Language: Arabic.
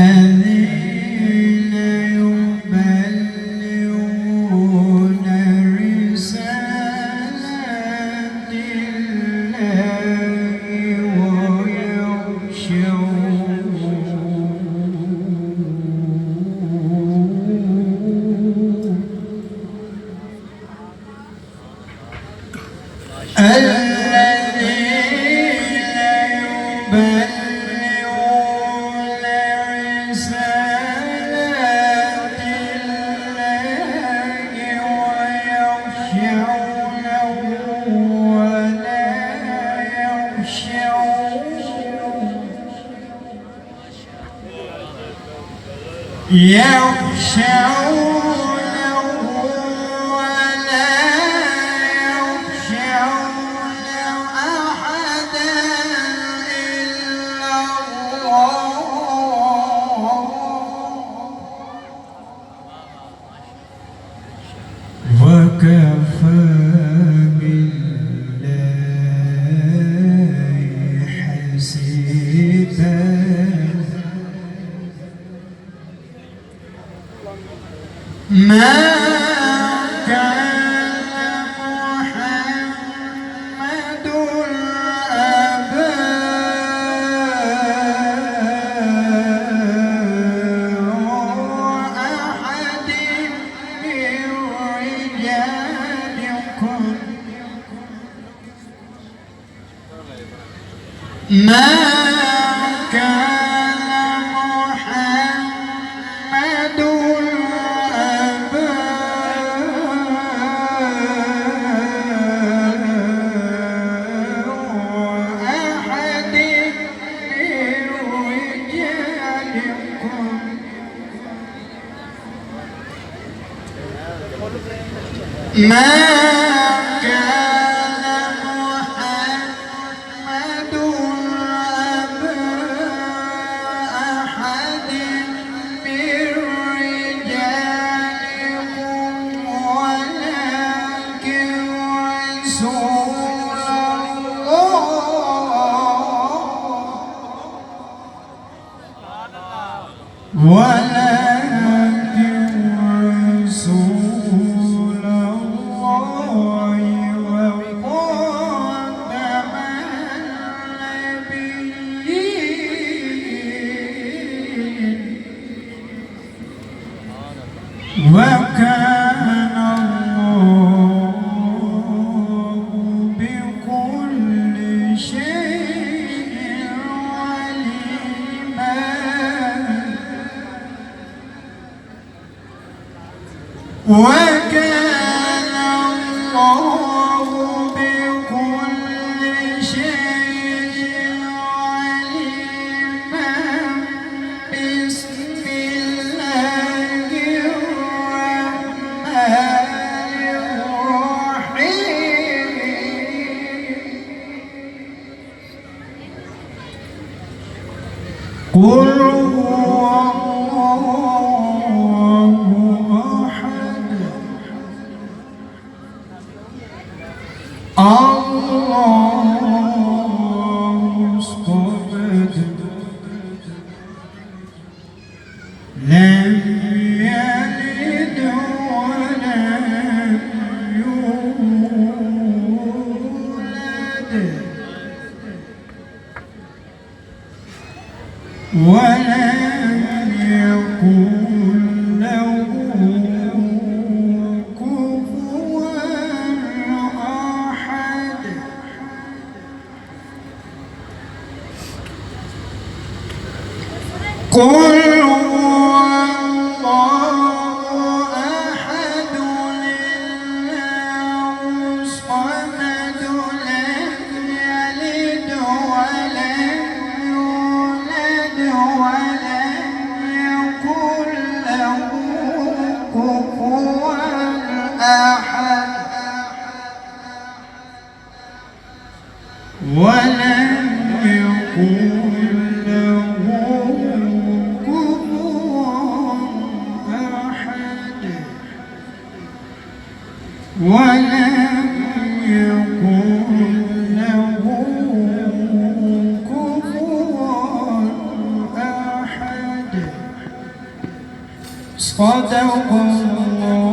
الذين يبلغون رسالات الله يخشونه ولا يخشون أحدا إلا الله وكفى بالله حسيبا. ما كان محمد أبا أحد من رجالكم ما كان محمد ما كان محمد أبا أحد من رجالكم ولكن رسول الله وكان الله بكل شيء عليما. وكان الله بكل شيء عليما. بسم الله قل هو الله أحد الله الصمد لم يلد ولم يولد ولم يكن له كفوا أحد. قل هو الله أحد الله الصمد لم يلد ولم يولد ولم يكن له كفوا أحد. ولم يكن له ولم يكن له كفوا أحد. صدق الله.